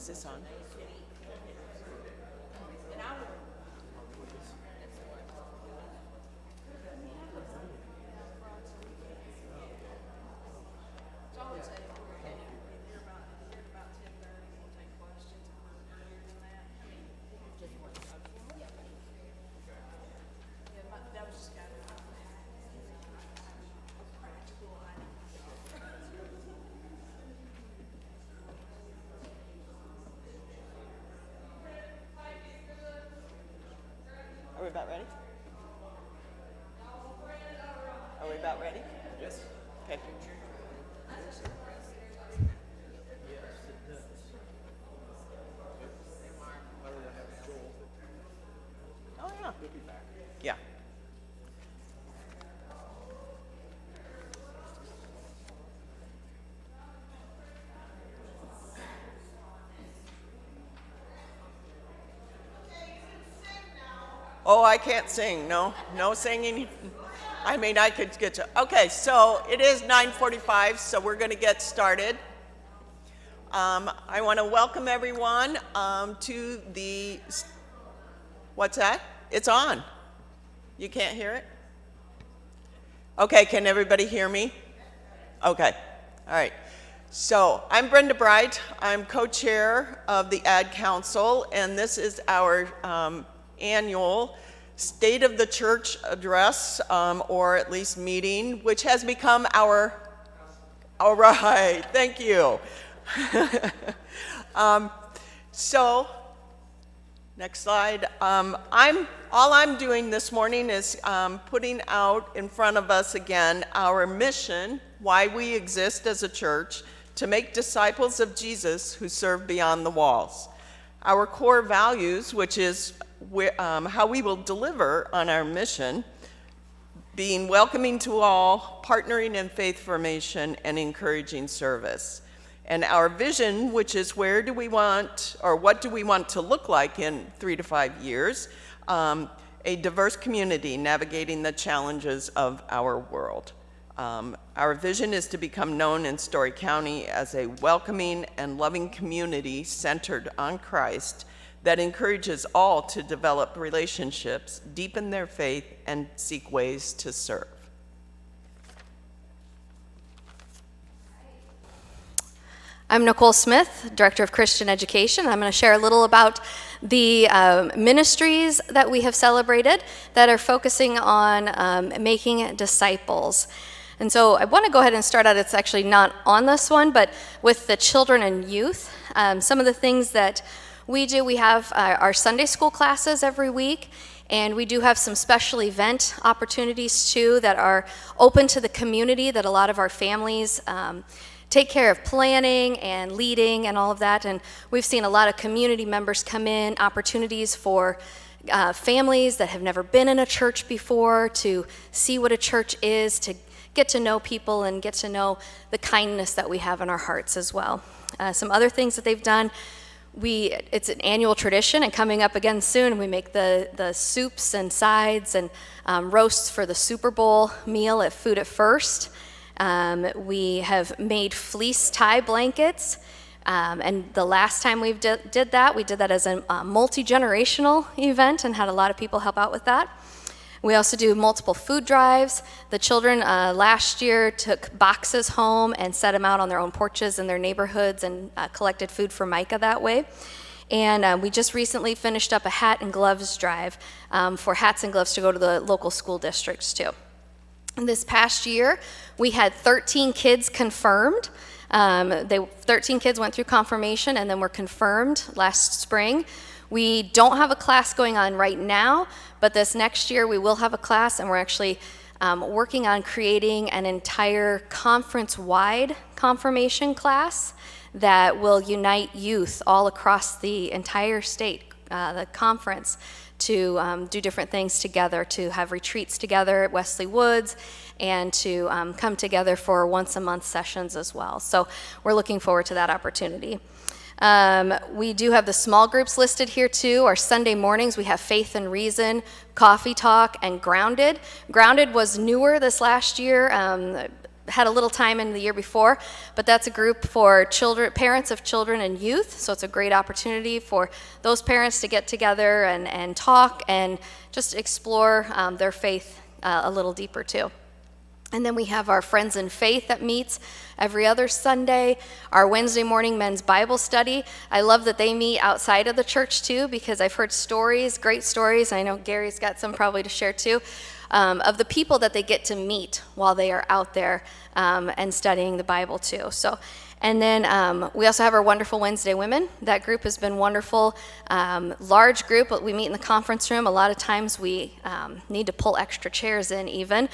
Is this on? Are we about ready? Are we about ready? Yes. Okay. Oh, yeah. Yeah. Oh, I can't sing. No singing. I mean, I could get to. Okay, so it is 9:45, so we're going to get started. I want to welcome everyone to the. What's that? It's on. You can't hear it? Okay, can everybody hear me? Okay, all right. So I'm Brenda Bright. I'm co-chair of the Ad Council, and this is our annual State of the Church address, or at least meeting, which has become our, all right, thank you. So, next slide. All I'm doing this morning is putting out in front of us again our mission, why we exist as a church, to make disciples of Jesus who serve beyond the walls. Our core values, which is how we will deliver on our mission, being welcoming to all, partnering in faith formation, and encouraging service. And our vision, which is where do we want, or what do we want to look like in 3 to 5 years, a diverse community navigating the challenges of our world. Our vision is to become known in Story County as a welcoming and loving community centered on Christ that encourages all to develop relationships, deepen their faith, and seek ways to serve. I'm Nicole Smith, Director of Christian Education. I'm going to share a little about the ministries that we have celebrated that are focusing on making disciples. And so I want to go ahead and start out, it's actually not on this one, but with the children and youth. Some of the things that we do, we have our Sunday school classes every week, and we do have some special event opportunities too that are open to the community that a lot of our families take care of planning and leading and all of that. And we've seen a lot of community members come in, opportunities for families that have never been in a church before to see what a church is, to get to know people and get to know the kindness that we have in our hearts as well. Some other things that they've done, it's an annual tradition, and coming up again soon, we make the soups and sides and roasts for the Super Bowl meal at Food at First. We have made fleece tie blankets, and the last time we did that as a multi-generational event and had a lot of people help out with that. We also do multiple food drives. The children last year took boxes home and set them out on their own porches in their neighborhoods and collected food for Micah that way. And we just recently finished up a hat and gloves drive for hats and gloves to go to the local school districts too. This past year, we had 13 kids confirmed. 13 kids went through confirmation and then were confirmed last spring. We don't have a class going on right now, but this next year we will have a class, and we're actually working on creating an entire conference-wide confirmation class that will unite youth all across the entire state, the conference, to do different things together, to have retreats together at Wesley Woods, and to come together for once-a-month sessions as well. So we're looking forward to that opportunity. We do have the small groups listed here too. Our Sunday mornings, we have Faith and Reason, Coffee Talk, and Grounded. Grounded was newer this last year. had a little time in the year before, but that's a group for children, parents of children and youth, so it's a great opportunity for those parents to get together and talk and just explore their faith a little deeper too. And then we have our Friends in Faith that meets every other Sunday, our Wednesday morning men's Bible study. I love that they meet outside of the church too, because I've heard stories, great stories, I know Gary's got some probably to share too, of the people that they get to meet while they are out there and studying the Bible too. So, and then we also have our wonderful Wednesday women. That group has been wonderful. Large group, but we meet in the conference room. A lot of times we need to pull extra chairs in even.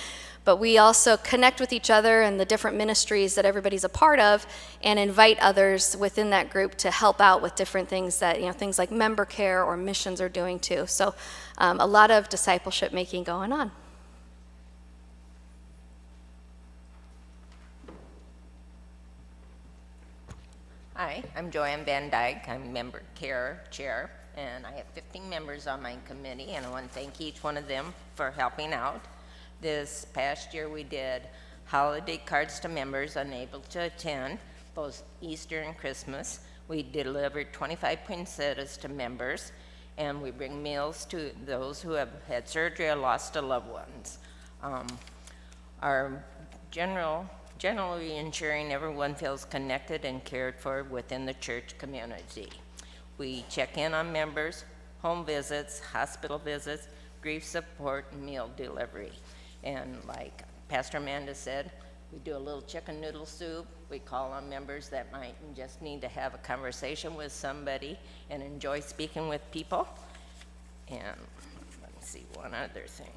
But we also connect with each other and the different ministries that everybody's a part of and invite others within that group to help out with different things that, things like member care or missions are doing too. So a lot of discipleship making going on. Hi, I'm Joanne Van Dyke. I'm member care chair, and I have 15 members on my committee, and I want to thank each one of them for helping out. This past year we did holiday cards to members unable to attend, both Easter and Christmas. We delivered 25 poinsettias to members, and we bring meals to those who have had surgery or lost a loved ones. Our generally ensuring everyone feels connected and cared for within the church community. We check in on members, home visits, hospital visits, grief support, and meal delivery. And like Pastor Amanda said, we do a little chicken noodle soup. We call on members that might just need to have a conversation with somebody and enjoy speaking with people. And let me see one other thing.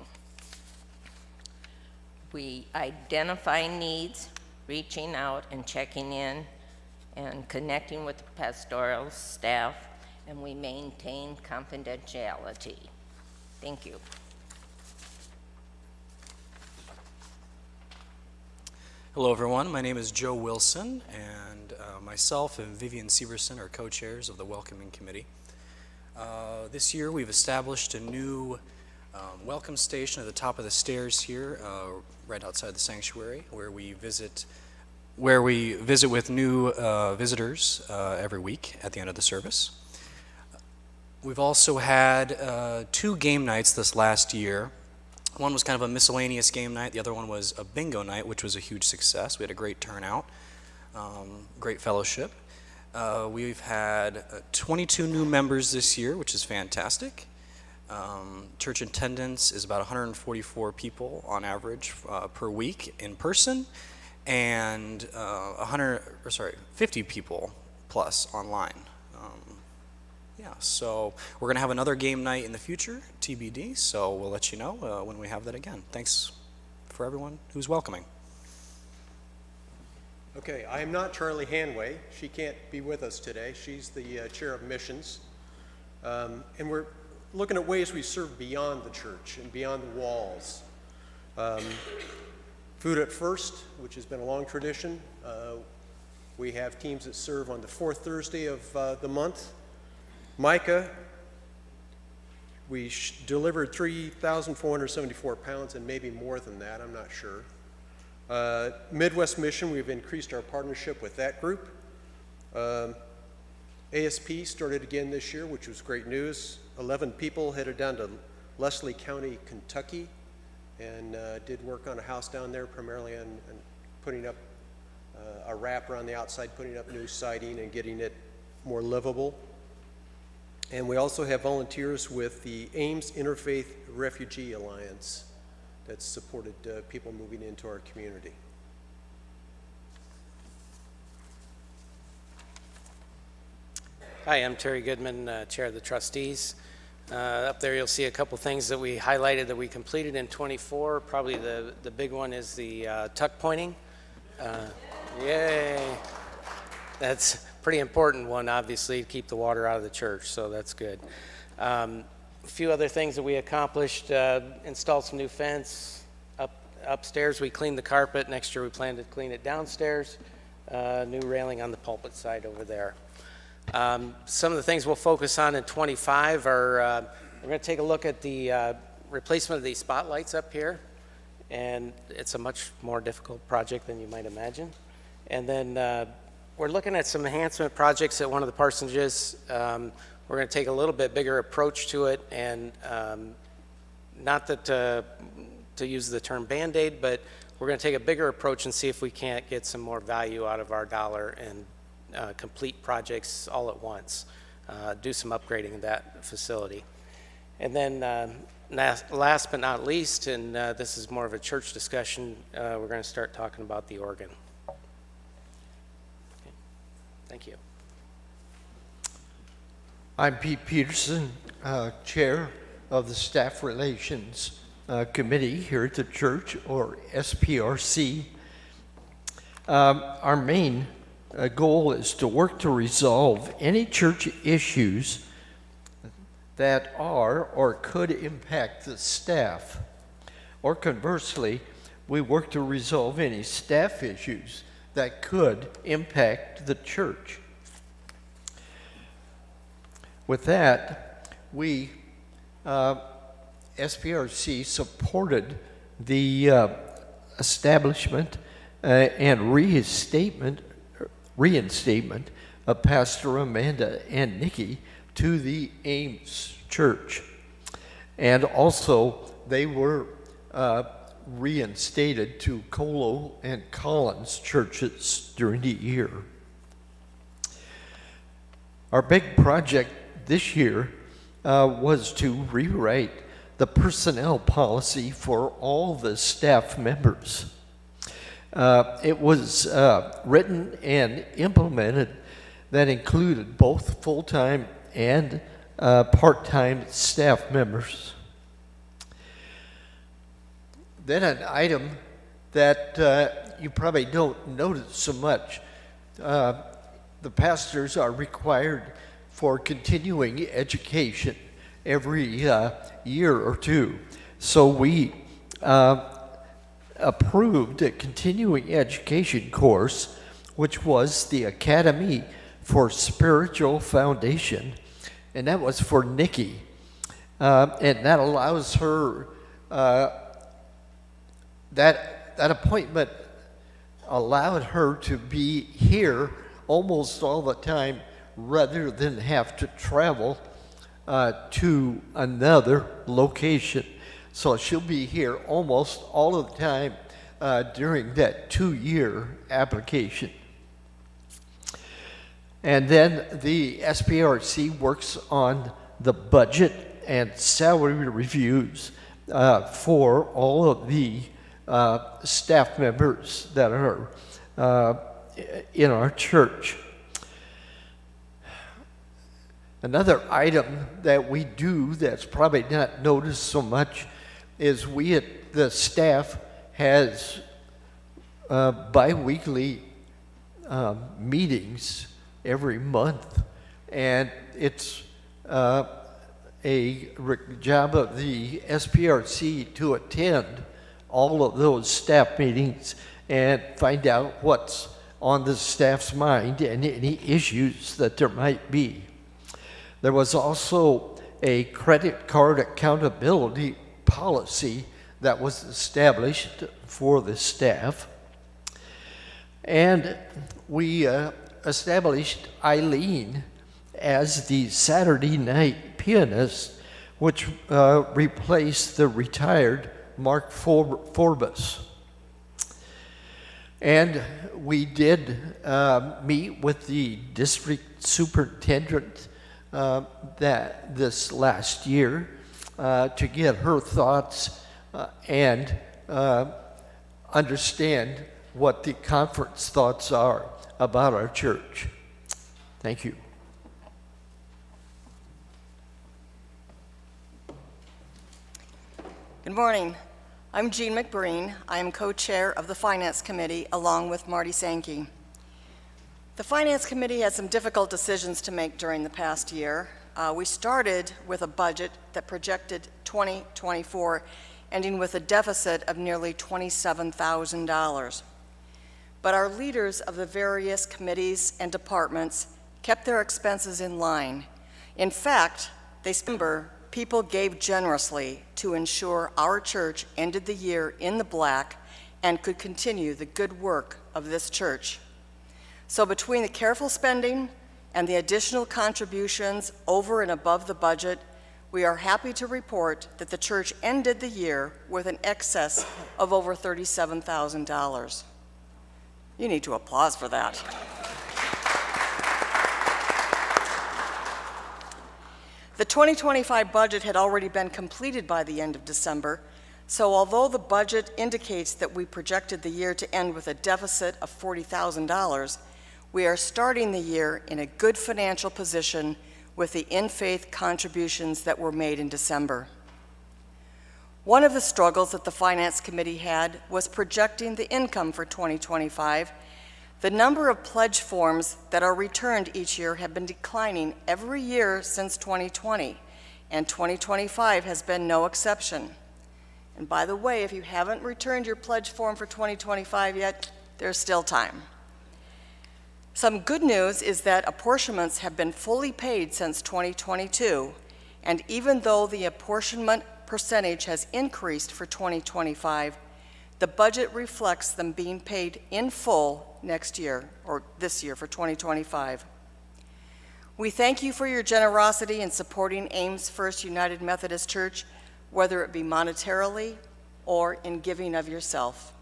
We identify needs, reaching out and checking in and connecting with the pastoral staff, and we maintain confidentiality. Thank you. Hello everyone, my name is Joe Wilson, and myself and Vivian Severson are co-chairs of the Welcoming Committee. This year we've established a new welcome station at the top of the stairs here, right outside the sanctuary, where we visit with new visitors every week at the end of the service. We've also had 2 game nights this last year. One was kind of a miscellaneous game night. The other one was a bingo night, which was a huge success. We had a great turnout, great fellowship. We've had 22 new members this year, which is fantastic. Church attendance is about 144 people on average per week in person, and 50 people plus online. So we're going to have another game night in the future, TBD, so we'll let you know when we have that again. Thanks for everyone who's welcoming. Okay, I am not Charlie Hanway. She can't be with us today. She's the chair of missions. And we're looking at ways we serve beyond the church and beyond the walls. Food at First, which has been a long tradition. We have teams that serve on the 4th Thursday of the month. Micah, we delivered 3,474 pounds and maybe more than that, I'm not sure. Midwest Mission, we've increased our partnership with that group. ASP started again this year, which was great news. 11 people headed down to Leslie County, Kentucky, and did work on a house down there, primarily on putting up a wrap around the outside, putting up new siding and getting it more livable. And we also have volunteers with the Ames Interfaith Refugee Alliance that's supported people moving into our community. Hi, I'm Terry Goodman, Chair of the Trustees. Up there you'll see a couple things that we highlighted that we completed in 24. Probably the big one is the tuck pointing. Yay! That's a pretty important one, obviously, to keep the water out of the church, so that's good. A few other things that we accomplished, installed some new fence. Upstairs we cleaned the carpet. Next year we plan to clean it downstairs. New railing on the pulpit side over there. Some of the things we'll focus on in 25 are, we're going to take a look at the replacement of these spotlights up here. and it's a much more difficult project than you might imagine. And then we're looking at some enhancement projects at one of the parsonages. We're going to take a little bit bigger approach to it, and not that to use the term Band-Aid, but we're going to take a bigger approach and see if we can't get some more value out of our dollar and complete projects all at once, do some upgrading of that facility. And then last but not least, and this is more of a church discussion, we're going to start talking about the organ. Okay. Thank you. I'm Pete Peterson, Chair of the Staff Relations Committee here at the church, or SPRC. Our main goal is to work to resolve any church issues that are or could impact the staff. Or conversely, we work to resolve any staff issues that could impact the church. With that, we, SPRC, supported the establishment and reinstatement of Pastor Amanda and Nikki to the Ames Church. And also, they were reinstated to Colo and Collins churches during the year. Our big project this year was to rewrite the personnel policy for all the staff members. It was written and implemented that included both full-time and part-time staff members. Then an item that you probably don't notice so much, the pastors are required for continuing education every year or two. So we approved a continuing education course, which was the Academy for Spiritual Foundation, and that was for Nikki. And that allows her, that appointment allowed her to be here almost all the time rather than have to travel to another location. So she'll be here almost all of the time during that 2-year application. And then the SPRC works on the budget and salary reviews for all of the staff members that are in our church. Another item that we do that's probably not noticed so much is the staff has bi-weekly meetings every month, and it's a job of the SPRC to attend all of those staff meetings and find out what's on the staff's mind and any issues that there might be. There was also a credit card accountability policy that was established for the staff. And we established Eileen as the Saturday night pianist, which replaced the retired Mark Forbes. And we did meet with the district superintendent this last year to get her thoughts and understand what the conference thoughts are about our church. Thank you. Good morning. I'm Jean McBreen. I am co-chair of the Finance Committee along with Marty Sankey. The Finance Committee had some difficult decisions to make during the past year. We started with a budget that projected 2024 ending with a deficit of nearly $27,000. But our leaders of the various committees and departments kept their expenses in line. In fact, they spent people gave generously to ensure our church ended the year in the black and could continue the good work of this church. So between the careful spending and the additional contributions over and above the budget, we are happy to report that the church ended the year with an excess of over $37,000. You need to applaud for that. The 2025 budget had already been completed by the end of December, so although the budget indicates that we projected the year to end with a deficit of $40,000, we are starting the year in a good financial position with the in-faith contributions that were made in December. One of the struggles that the Finance Committee had was projecting the income for 2025. The number of pledge forms that are returned each year have been declining every year since 2020, and 2025 has been no exception. And by the way, if you haven't returned your pledge form for 2025 yet, there's still time. Some good news is that apportionments have been fully paid since 2022, and even though the apportionment percentage has increased for 2025, the budget reflects them being paid in full next year, or this year for 2025. We thank you for your generosity in supporting Ames First United Methodist Church, whether it be monetarily or in giving of yourself.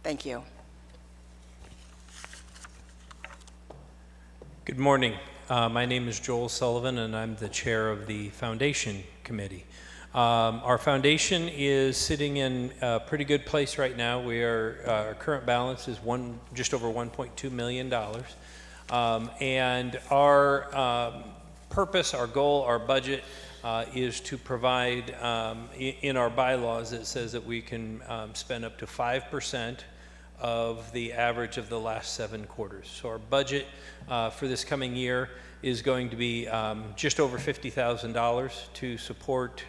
Thank you. Good morning. My name is Joel Sullivan, and I'm the chair of the Foundation Committee. Our foundation is sitting in a pretty good place right now. Our current balance is just over $1.2 million. And our purpose, our goal, our budget is to provide, in our bylaws, it says that we can spend up to 5% of the average of the last 7 quarters. So our budget for this coming year is going to be just over $50,000 to support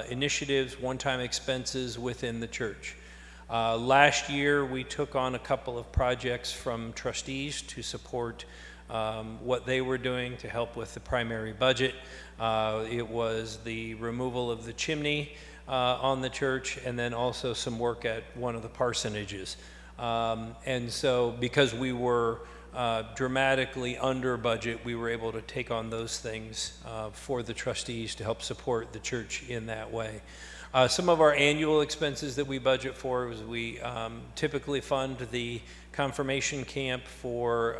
initiatives, one-time expenses within the church. Last year, we took on a couple of projects from trustees to support what they were doing to help with the primary budget. It was the removal of the chimney on the church, and then also some work at one of the parsonages. And so because we were dramatically under budget, we were able to take on those things for the trustees to help support the church in that way. Some of our annual expenses that we budget for is we typically fund the confirmation camp for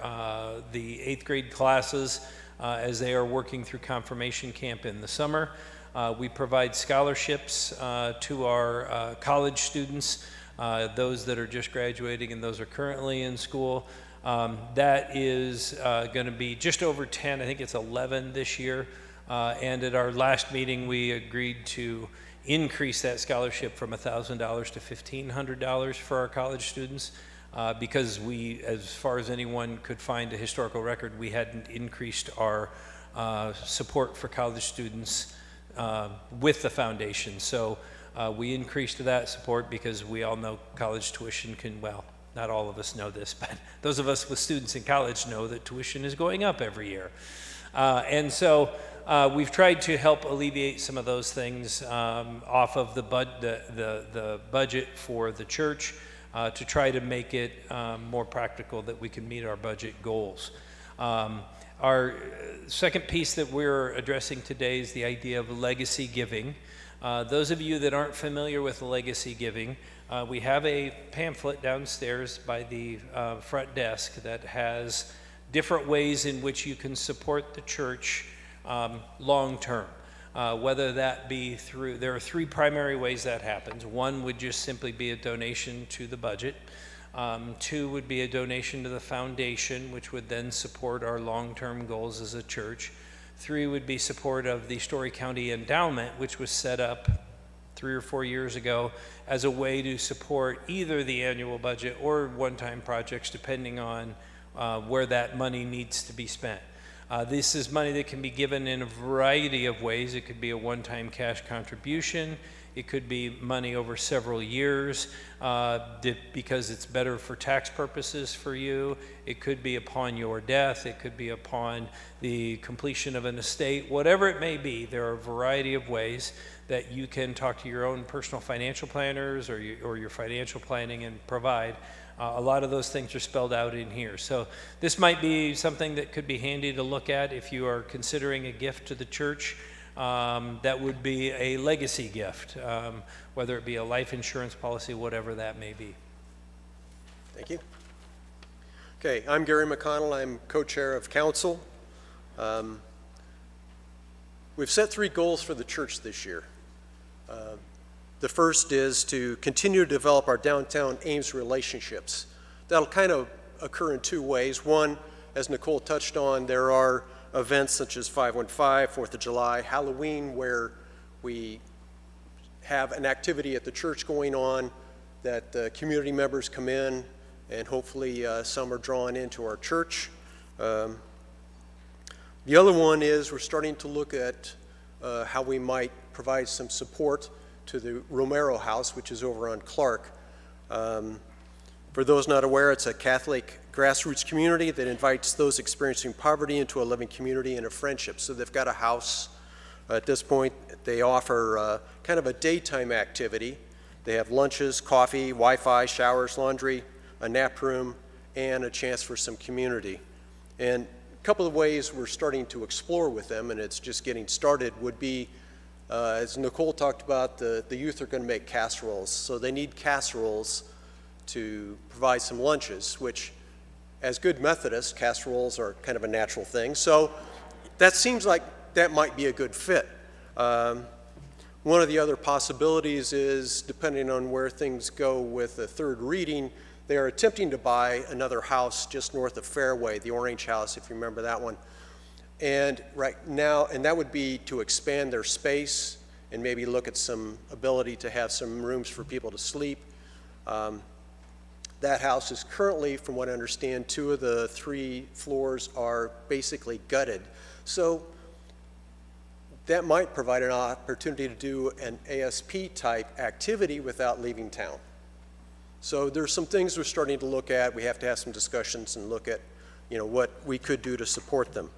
the 8th grade classes as they are working through confirmation camp in the summer. We provide scholarships to our college students, those that are just graduating and those are currently in school. That is going to be just over 10, I think it's 11 this year. And at our last meeting, we agreed to increase that scholarship from $1,000 to $1,500 for our college students because we, as far as anyone could find a historical record, we hadn't increased our support for college students with the foundation. So we increased that support because we all know college tuition can, well, not all of us know this, but those of us with students in college know that tuition is going up every year. And so we've tried to help alleviate some of those things off of the budget for the church to try to make it more practical that we can meet our budget goals. Our second piece that we're addressing today is the idea of legacy giving. Those of you that aren't familiar with legacy giving, we have a pamphlet downstairs by the front desk that has different ways in which you can support the church long term. Whether that be through, there are 3 primary ways that happens. 1 would just simply be a donation to the budget. 2 would be a donation to the foundation, which would then support our long-term goals as a church. 3 would be support of the Story County Endowment, which was set up 3 or 4 years ago as a way to support either the annual budget or one-time projects, depending on where that money needs to be spent. This is money that can be given in a variety of ways. It could be a one-time cash contribution. It could be money over several years because it's better for tax purposes for you. It could be upon your death. It could be upon the completion of an estate. Whatever it may be, there are a variety of ways that you can talk to your own personal financial planners or your financial planning and provide. A lot of those things are spelled out in here. So this might be something that could be handy to look at if you are considering a gift to the church. That would be a legacy gift, whether it be a life insurance policy, whatever that may be. Thank you. Okay, I'm Gary McConnell. I'm co-chair of council. We've set 3 goals for the church this year. The first is to continue to develop our downtown Ames relationships. That'll kind of occur in 2 ways. One, as Nicole touched on, there are events such as 515, 4th of July, Halloween, where we have an activity at the church going on that community members come in, and hopefully some are drawn into our church. The other one is we're starting to look at how we might provide some support to the Romero House, which is over on Clark. For those not aware, it's a Catholic grassroots community that invites those experiencing poverty into a loving community and a friendship. So they've got a house. At this point, they offer kind of a daytime activity. They have lunches, coffee, Wi-Fi, showers, laundry, a nap room, and a chance for some community. And a couple of ways we're starting to explore with them, and it's just getting started, would be, as Nicole talked about, the youth are going to make casseroles. So they need casseroles to provide some lunches, which, as good Methodists, casseroles are kind of a natural thing. So that seems like that might be a good fit. One of the other possibilities is, depending on where things go with the 3rd reading, they are attempting to buy another house just north of Fairway, the Orange House, if you remember that one. And right now, and that would be to expand their space and maybe look at some ability to have some rooms for people to sleep. That house is currently, from what I understand, 2 of the 3 floors are basically gutted. So that might provide an opportunity to do an ASP type activity without leaving town. So there's some things we're starting to look at. We have to have some discussions and look at, what we could do to support them.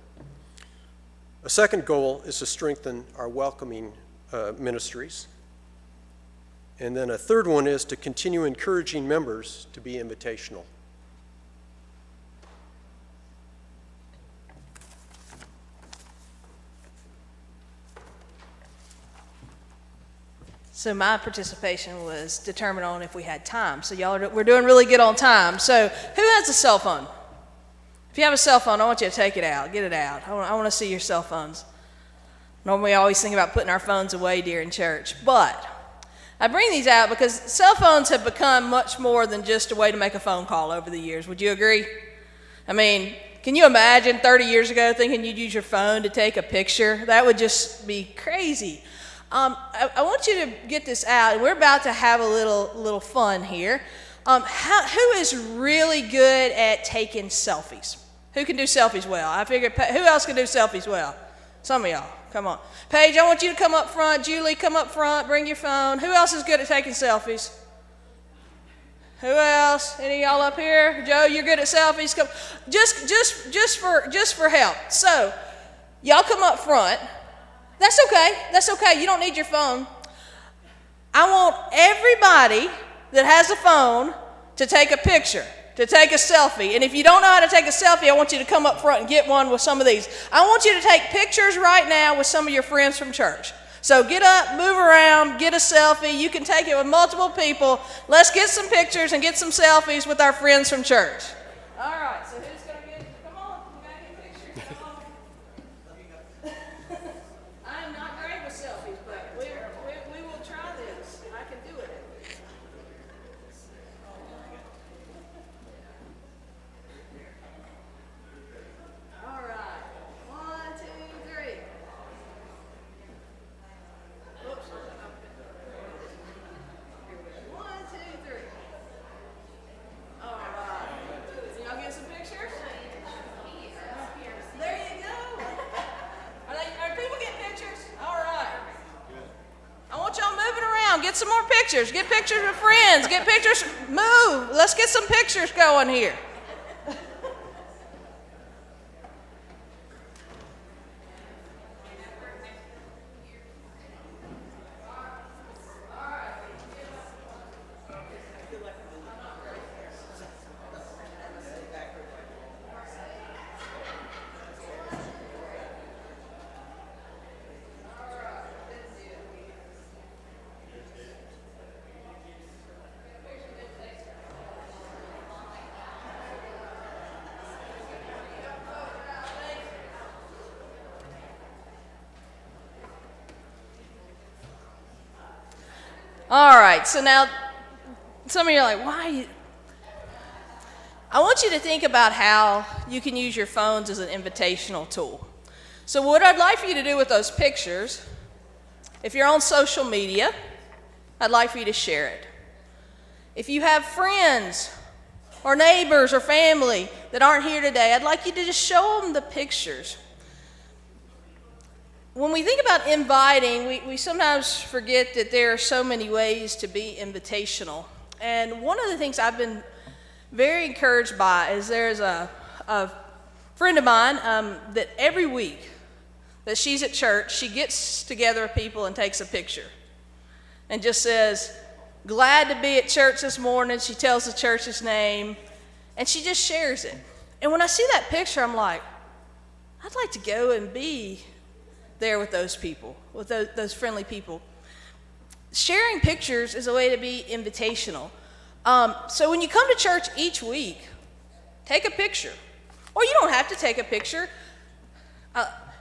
A second goal is to strengthen our welcoming ministries. And then a third one is to continue encouraging members to be invitational. So my participation was determined on if we had time. So we're doing really good on time. So who has a cell phone? If you have a cell phone, I want you to take it out, get it out. I want to see your cell phones. Normally I always think about putting our phones away during church, but I bring these out because cell phones have become much more than just a way to make a phone call over the years. Would you agree? I mean, can you imagine 30 years ago thinking you'd use your phone to take a picture? That would just be crazy. I want you to get this out, and we're about to have a little fun here. Who is really good at taking selfies? Who can do selfies well? I figured, who else can do selfies well? Some of y'all. Come on. Paige, I want you to come up front. Julie, come up front. Bring your phone. Who else is good at taking selfies? Who else? Any of y'all up here? Joe, you're good at selfies. Come. Just for help. So, y'all come up front. That's okay. That's okay. You don't need your phone. I want everybody that has a phone to take a picture, to take a selfie. And if you don't know how to take a selfie, I want you to come up front and get one with some of these. I want you to take pictures right now with some of your friends from church. So get up, move around, get a selfie. You can take it with multiple people. Let's get some pictures and get some selfies with our friends from church. All right, so who's going to get, come on, you got to get pictures. Come on. I am not great with selfies, but we will try this. I can do it. All right. 1, 2, 3. Oops. 1, 2, 3. All right. Y'all get some pictures? get some more pictures. Get pictures with friends. Get pictures. Move. Let's get some pictures going here. All right, so now some of you are like, why? I want you to think about how you can use your phones as an invitational tool. So what I'd like for you to do with those pictures, if you're on social media, I'd like for you to share it. If you have friends or neighbors or family that aren't here today, I'd like you to just show them the pictures. When we think about inviting, we sometimes forget that there are so many ways to be invitational. And one of the things I've been very encouraged by is there's a friend of mine that every week that she's at church, she gets together with people and takes a picture and just says, glad to be at church this morning. She tells the church's name and she just shares it. And when I see that picture, I'm like, I'd like to go and be there with those people, with those friendly people. Sharing pictures is a way to be invitational. So when you come to church each week, take a picture. Or you don't have to take a picture.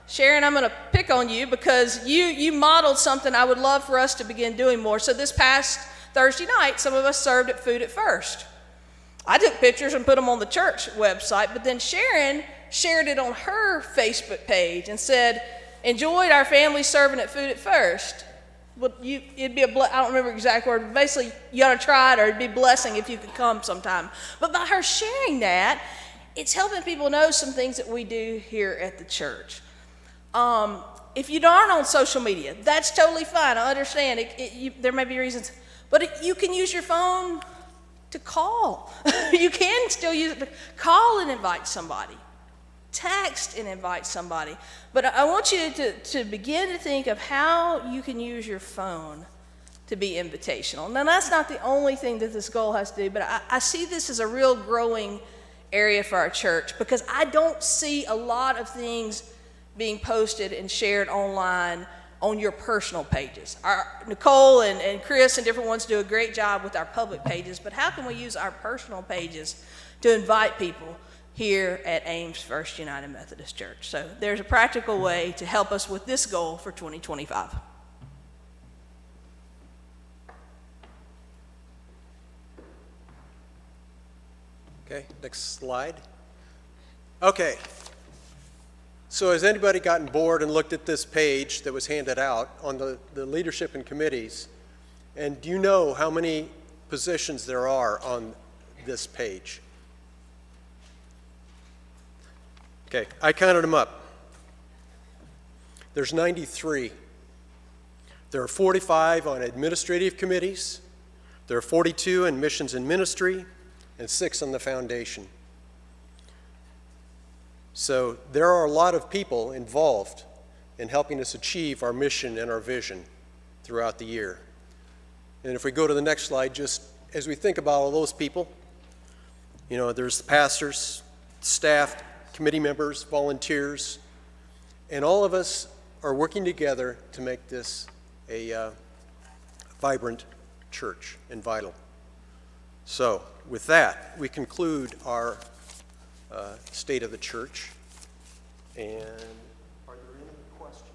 Sharon, I'm going to pick on you because you modeled something I would love for us to begin doing more. So this past Thursday night, some of us served at Food at First. I took pictures and put them on the church website, but then Sharon shared it on her Facebook page and said, enjoyed our family serving at Food at First. Well, it'd be I don't remember the exact word, but basically you ought to try it, or it'd be a blessing if you could come sometime. But by her sharing that, it's helping people know some things that we do here at the church. If you aren't on social media, that's totally fine. I understand. There may be reasons, but you can use your phone to call. You can still use it to call and invite somebody. Text and invite somebody. But I want you to begin to think of how you can use your phone to be invitational. Now, that's not the only thing that this goal has to do, but I see this as a real growing area for our church because I don't see a lot of things being posted and shared online on your personal pages. Nicole and Chris and different ones do a great job with our public pages, but how can we use our personal pages to invite people here at Ames First United Methodist Church? So there's a practical way to help us with this goal for 2025. Okay, next slide. Okay, so has anybody gotten bored and looked at this page that was handed out on the leadership and committees? And do you know how many positions there are on this page? Okay, I counted them up. There's 93. There are 45 on administrative committees. There are 42 in missions and ministry, and 6 on the foundation. So there are a lot of people involved in helping us achieve our mission and our vision throughout the year. And if we go to the next slide, just as we think about all those people, you know, there's the pastors, staff, committee members, volunteers, and all of us are working together to make this a vibrant church and vital. So with that, we conclude our state of the church. And are there any questions?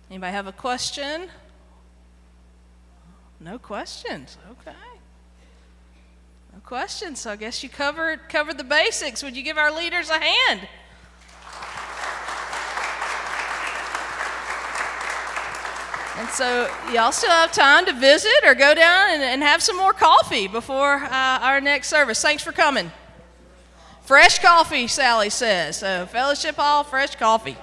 Anybody have a question? No questions. Okay. No questions. So I guess you covered the basics. Would you give our leaders a hand? And so y'all still have time to visit or go down and have some more coffee before our next service. Thanks for coming. Fresh coffee, Sally says. So Fellowship Hall, fresh coffee.